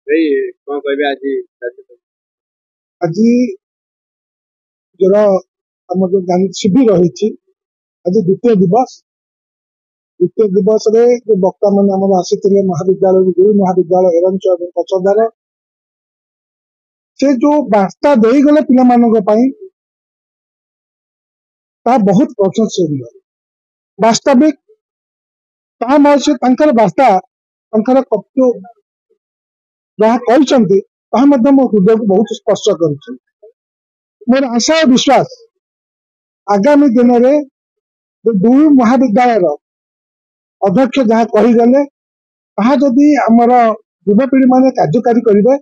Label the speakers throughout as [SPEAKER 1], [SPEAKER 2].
[SPEAKER 1] ଭାଇ କଣ କହିବେ ଆଜି କାର୍ଯ୍ୟକ୍ରମ?
[SPEAKER 2] ଆଜି ଯୋର ଆମର ଯୋଉ ଗାନ୍ଧୀ ଶିବିର ରହିଛି ଆଜି ଦ୍ୱିତୀୟ ଦିବସରେ ଯୋଉ ବକ୍ତା ମାନେ ଆମର ଆସିଥିଲେ ମହାବିଦ୍ୟାଳୟ ଗୁରୁ ମହାବିଦ୍ୟାଳୟ ଏରଞ୍ଚ ଏବଂ ପଚଦାର ସେ ଯୋଉ ବାର୍ତ୍ତା ଦେଇଗଲେ ପିଲାମାନଙ୍କ ପାଇଁ ତାହା ବହୁତ ପ୍ରଶଂସନୀୟ। ବାସ୍ତବିକ ତାହା ମଧ୍ୟ ତାଙ୍କର ବାର୍ତ୍ତା ତାଙ୍କର ଯାହା କହିଛନ୍ତି ତାହା ମଧ୍ୟ ମୋ ହୃଦୟକୁ ବହୁତ ସ୍ପର୍ଶ କରୁଛି। ମୋର ଆଶା ଓ ବିଶ୍ୱାସ ଆଗାମୀ ଦିନରେ ଦୁଇ ମହାବିଦ୍ୟାଳୟର ଅଧ୍ୟକ୍ଷ ଯାହା କହିଗଲେ ତାହା ଯଦି ଆମର ଯୁବପିଢି ମାନେ କାର୍ଯ୍ୟକାରୀ କରିବେ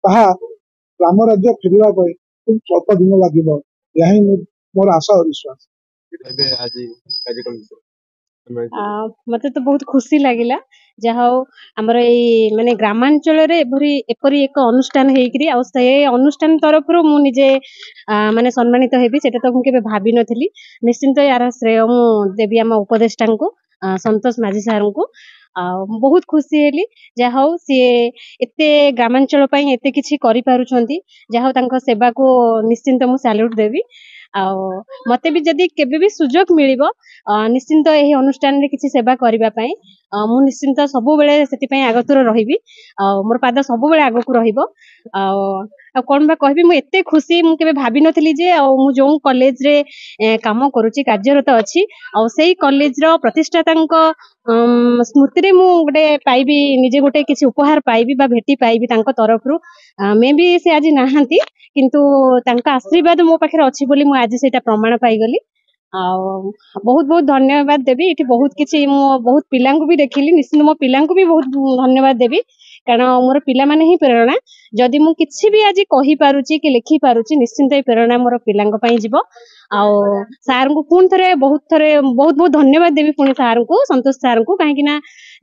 [SPEAKER 2] ତାହା ରାମ ରାଜ୍ୟ ଫେରିବା ପାଇଁ ଖୁବ୍ ସ୍ୱଳ୍ପ ଦିନ ଲାଗିବ। ଏହା ହିଁ ମୋର ଆଶା ଓ ବିଶ୍ୱାସ।
[SPEAKER 1] ଏବେ ଆଜି କାର୍ଯ୍ୟକ୍ରମ ବିଷୟରେ
[SPEAKER 3] ମତେ ତ ବହୁତ ଖୁସି ଲାଗିଲା ଯାହା ହଉ ଆମର ଏଇ ମାନେ ଗ୍ରାମାଞ୍ଚଳରେ ଏପରି ଏକ ଅନୁଷ୍ଠାନ ହେଇକିରି ଆଉ ସେ ଅନୁଷ୍ଠାନ ତରଫରୁ ମୁଁ ନିଜେ ମାନେ ସମ୍ମାନିତ ହେବି ସେଟା ତ ମୁଁ କେବେ ଭାବିନଥିଲି। ନିଶ୍ଚିନ୍ତ ୟାର ଶ୍ରେୟ ମୁଁ ଦେବି ଆମ ଉପଦେଷ୍ଟାଙ୍କୁ ସନ୍ତୋଷ ମାଝୀ ସାରଙ୍କୁ। ଆଉ ବହୁତ ଖୁସି ହେଲି ଯାହା ହଉ ସିଏ ଏତେ ଗ୍ରାମାଞ୍ଚଳ ପାଇଁ ଏତେ କିଛି କରିପାରୁଛନ୍ତି। ଯାହା ହଉ ତାଙ୍କ ସେବାକୁ ନିଶ୍ଚିନ୍ତ ମୁଁ ସାଲ୍ୟୁଟ ଦେବି। ଆଉ ମତେ ବି ଯଦି କେବେ ବି ସୁଯୋଗ ମିଳିବ ନିଶ୍ଚିନ୍ତ ଏହି ଅନୁଷ୍ଠାନରେ କିଛି ସେବା କରିବା ପାଇଁ ମୁଁ ନିଶ୍ଚିନ୍ତ ସବୁବେଳେ ସେଥିପାଇଁ ଆଗତୁର ରହିବି। ଆଉ ମୋର ପାଦ ସବୁବେଳେ ଆଗକୁ ରହିବ। ଆଉ ଆଉ କଣ ବା କହିବି, ମୁଁ ଏତେ ଖୁସି ମୁଁ କେବେ ଭାବିନଥିଲି ଯେ ଆଉ ମୁଁ ଯୋଉ କଲେଜରେ କାମ କରୁଛି କାର୍ଯ୍ୟରତ ଅଛି ଆଉ ସେଇ କଲେଜର ପ୍ରତିଷ୍ଠାତାଙ୍କ ସ୍ମୃତିରେ ମୁଁ ଗୋଟେ ପାଇବି, ନିଜେ ଗୋଟେ କିଛି ଉପହାର ପାଇବି ବା ଭେଟି ପାଇବି ତାଙ୍କ ତରଫରୁ। ମେ ବି ସେ ଆଜି ନାହାନ୍ତି କିନ୍ତୁ ତାଙ୍କ ଆଶୀର୍ବାଦ ମୋ ପାଖରେ ଅଛି ବୋଲି ମୁଁ ଆଜି ସେଇଟା ପ୍ରମାଣ ପାଇଗଲି। ଆଉ ବହୁତ ବହୁତ ଧନ୍ୟବାଦ ଦେବି। ଏଠି ବହୁତ କିଛି ମୁଁ ବହୁତ ପିଲାଙ୍କୁ ବି ଦେଖିଲି, ନିଶ୍ଚିନ୍ତ ମୋ ପିଲାଙ୍କୁ ବି ବହୁତ ଧନ୍ୟବାଦ ଦେବି କାରଣ ମୋର ପିଲାମାନେ ହିଁ ପ୍ରେରଣା। ଯଦି ମୁଁ କିଛି ବି ଆଜି କହିପାରୁଛି କି ଲେଖିପାରୁଛି ନିଶ୍ଚିନ୍ତ ଏଇ ପ୍ରେରଣା ମୋର ପିଲାଙ୍କ ପାଇଁ ଯିବ। ଆଉ ସାରଙ୍କୁ ପୁଣି ଥରେ ବହୁତ ବହୁତ ଧନ୍ୟବାଦ ଦେବି ପୁଣି ସାରଙ୍କୁ, ସନ୍ତୋଷ ସାରଙ୍କୁ, କାହିଁକି ନା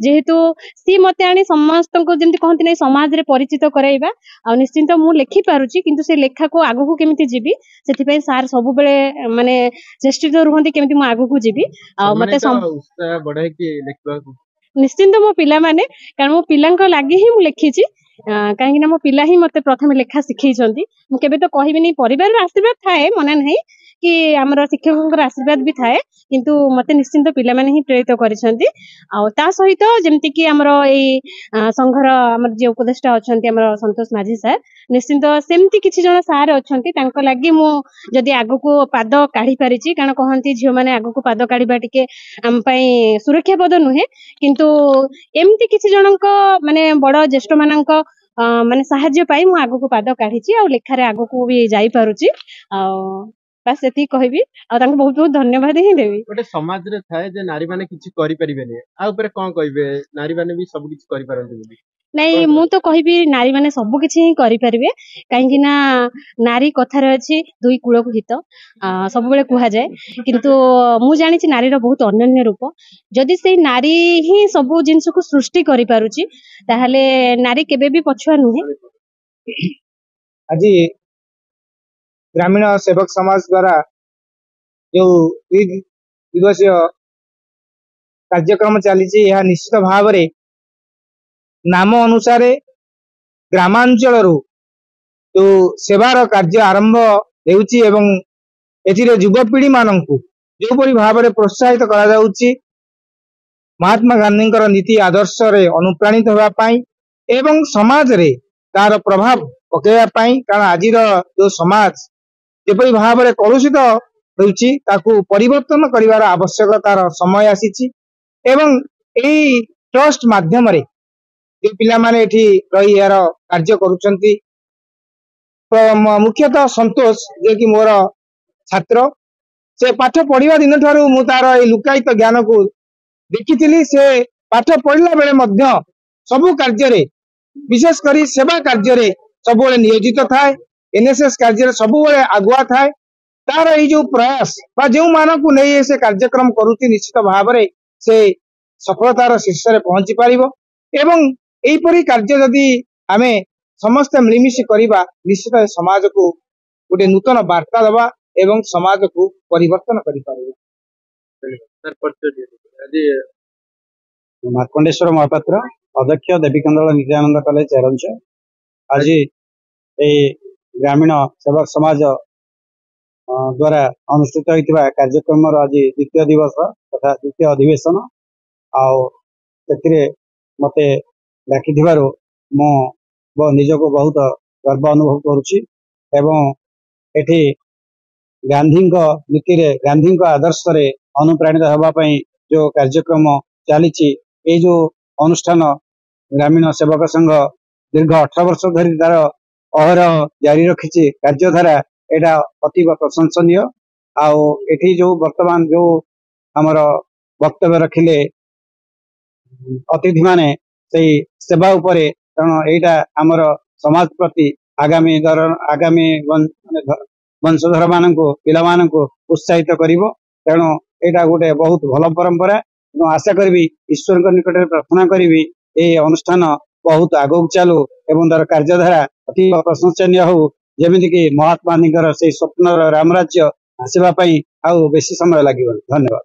[SPEAKER 3] ଯେହେତୁ ସିଏ ମତେ ଆଣି ସମସ୍ତଙ୍କୁ ଯେମିତି କହନ୍ତି ନାଇଁ ସମାଜରେ ପରିଚିତ କରାଇବା। ଆଉ ନିଶ୍ଚିନ୍ତ ମୁଁ ଲେଖିପାରୁଛି କିନ୍ତୁ ସେ ଲେଖାକୁ ଆଗକୁ କେମିତି ଯିବି ସେଥିପାଇଁ ସାର୍ ସବୁବେଳେ ମାନେ ଚେଷ୍ଟିତ ରୁହନ୍ତି କେମିତି ମୁଁ ଆଗକୁ ଯିବି। ଆଉ ମତେ
[SPEAKER 1] ଉତ୍ସାହ ବଢାଇକି ଲେଖିବାକୁ
[SPEAKER 3] ନିଶ୍ଚିନ୍ତ ମୋ ପିଲାମାନେ, କାରଣ ମୋ ପିଲାଙ୍କ ଲାଗି ହିଁ ମୁଁ ଲେଖିଛି। କାହିଁକି ନା ମୋ ପିଲା ହିଁ ମତେ ପ୍ରଥମେ ଲେଖା ଶିଖେଇଛନ୍ତି। ମୁଁ କେବେ ତ କହିବିନି ପରିବାରର ଆଶୀର୍ବାଦ ଥାଏ ମନା ନାହିଁ କି ଆମର ଶିକ୍ଷକଙ୍କର ଆଶୀର୍ବାଦ ବି ଥାଏ, କିନ୍ତୁ ମତେ ନିଶ୍ଚିନ୍ତ ପିଲାମାନେ ହିଁ ପ୍ରେରିତ କରିଛନ୍ତି। ଆଉ ତା ସହିତ ଯେମିତି କି ଆମର ଏଇ ସଂଘର ଆମର ଯିଏ ଉପଦେଷ୍ଟା ଅଛନ୍ତି ଆମର ସନ୍ତୋଷ ମାଝୀ ସାର୍, ନିଶ୍ଚିନ୍ତ ସେମିତି କିଛି ଜଣ ସାର୍ ଅଛନ୍ତି ତାଙ୍କ ଲାଗି ମୁଁ ଯଦି ଆଗକୁ ପାଦ କାଢି ପାରିଛି, କାରଣ କହନ୍ତି ଝିଅ ମାନେ ଆଗକୁ ପାଦ କାଢିବା ଟିକେ ଆମ ପାଇଁ ସୁରକ୍ଷା ପଦ ନୁହେଁ, କିନ୍ତୁ ଏମିତି କିଛି ଜଣଙ୍କ ମାନେ ବଡ ଜ୍ୟେଷ୍ଠ ମାନଙ୍କ ମାନେ ସାହାଯ୍ୟ ପାଇ ମୁଁ ଆଗକୁ ପାଦ କାଢିଛି ଆଉ ଲେଖାରେ ଆଗକୁ ବି ଯାଇପାରୁଛି। ଆଉ ବାସ୍ ସେତିକି କହିବି ଆଉ ତାଙ୍କୁ ବହୁତ ବହୁତ ଧନ୍ୟବାଦ ହିଁ ଦେବି।
[SPEAKER 1] ଗୋଟେ ସମାଜରେ ଥାଏ ଯେ ନାରୀ ମାନେ କିଛି କରିପାରିବେନି, ଆଉ ଉପରେ କଣ କହିବେ? ନାରୀ ମାନେ ବି ସବୁ କିଛି କରିପାରନ୍ତି ବୋଲି।
[SPEAKER 3] ନାଇଁ ମୁଁ ତ କହିବି ନାରୀ ମାନେ ସବୁ କିଛି ହିଁ କରିପାରିବେ, କାହିଁକି ନା ନାରୀ କଥାରେ ଅଛି ଦୁଇ କୂଳକୁ ହିତ ସବୁବେଳେ କୁହାଯାଏ। କିନ୍ତୁ ମୁଁ ଜାଣିଛି ନାରୀର ବହୁତ ଅନନ୍ୟ ରୂପ। ଯଦି ସେଇ ନାରୀ ହିଁ ସବୁ ଜିନିଷକୁ ସୃଷ୍ଟି କରିପାରୁଛି ତାହେଲେ ନାରୀ କେବେ ବି ପଛୁଆ ନୁହେଁ।
[SPEAKER 4] ଆଜି ଗ୍ରାमीण सेवक समाज द्वारा जो दिवसीय कार्यक्रम चली निश्चित भाव नाम अनुसार ग्रामांचल जो सेवार कार्य आरंभ होउची एवं एथिरे युवपीढ़ी माननकु जोपरि भाव में प्रोत्साहित करा जाउची महात्मा गांधी नीति आदर्श रे अनुप्राणित होगा पाई एवं समाज रे तार प्रभाव पकेया पाई। कारण आज जो समाज जेपरि भाव में कलुषित होउची ताकू परिवर्तन करिवार आवश्यकतार समय आसीची एवं एई ट्रस्ट माध्यम रे जो पिला माने एठी रही यार कार्य करूचंती। मुख्यतः संतोष जे कि मोर छात्र, से पाठ पढ़िबा दिन ठारू मु तार ए लुकायित ज्ञान को देखिथिली। से पाठ पढ़िला बेले मध्य सबु कार्य रे विशेष करी सेवा कार्य रे सबुबेले नियोजित थाए। एनएसएस कार्य रे सबुबेले आगुआ थाए। तार ए जो प्रयास बा जो मानकु नै से कार्यक्रम करूची निश्चित भाव में से सफलतार शीर्ष रे पहुंची पारिबो। एवं एई परी कार्य जदि आमे समस्त मिलिमिशि करिबा निश्चित समाज को गोटे नूतन वार्ता दबा एवं समाज को परिवर्तन करि पारिबो।
[SPEAKER 5] मार्कंडेश्वर महापात्र, अध्यक्ष देवीकंदल नित्यानंद कॉलेज एरंच। आज ए ग्रामीण सेवक समाज द्वारा अनुष्ठित होता कार्यक्रम आज द्वितीय दिवस तथा द्वितीय अधिवेशन आते मत डाकी मो निजक बहुत गर्व अनुभव करुच्ची एवं एठी गांधी नीति गांधी आदर्श रे अनुप्राणित होगापाई जो कार्यक्रम चली जो अनुष्ठान ग्रामीण सेवक संघ दीर्घ 18 वर्ष धरी तार अहरह जारी रखी कार्यधारा एटा अतीव प्रशंसनीय आठी जो वर्तमान जो आमर वक्तव्य रखिले अतिथि माने से सेवा उपरे कारण एटा आमर समाज प्रति आगामी वंशधर मान पिला उत्साहित करिवो तेणु एटा गोटे बहुत भल परंपरा आशा करी ईश्वर निकट प्रार्थना करी ए अनुष्ठान बहुत आगक चलू एवं तार कार्यधारा अति प्रशंसनीय हो जमीक महात्मा गांधी से स्वप्न रामराज्य आसवाई आउ बेसी समय लगे। धन्यवाद।